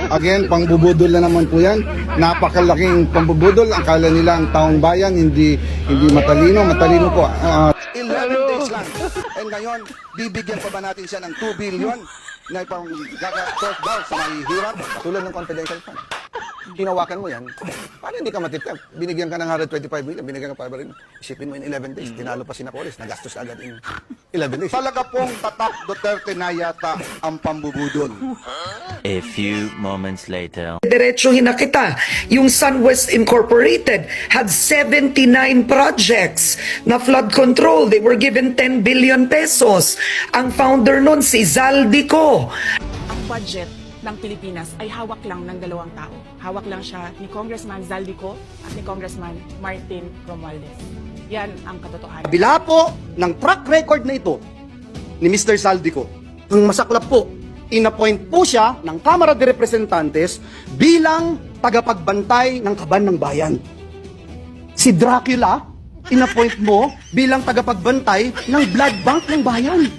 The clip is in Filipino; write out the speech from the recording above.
Again, pangbubudol na naman po yan. Napakalaking pangbubudol. Akala nila ang taong bayan hindi matalino. Matalino po. 11 days lang. And ngayon, bibigyan pa ba natin siya ng 2 billion na ipang gagatork daw sa may hirap? Tulad ng confidential fund. Hinawakan mo yan, paano hindi ka matitap? Binigyan ka ng 125 million, binigyan ka pa rin. Isipin mo in 11 days, tinalo pa si Napoles, nagastos agad in 11 days. Talaga pong tatak Duterte na yata ang pambubudol. A few moments later. Diretsuhin na kita. Yung SunWest Incorporated had 79 projects na flood control. They were given 10 billion pesos. Ang founder nun, si Zaldico. Ang budget ng Pilipinas ay hawak lang ng dalawang tao. Hawak lang siya ni Congressman Zaldico at ni Congressman Martin Romualdez. Yan ang katotohanan. Kabila po ng track record na ito ni Mr. Zaldico, ang masaklap po, inappoint po siya ng Kamara de Representantes bilang tagapagbantay ng kaban ng bayan. Si Dracula, inappoint mo bilang tagapagbantay ng blood bank ng bayan.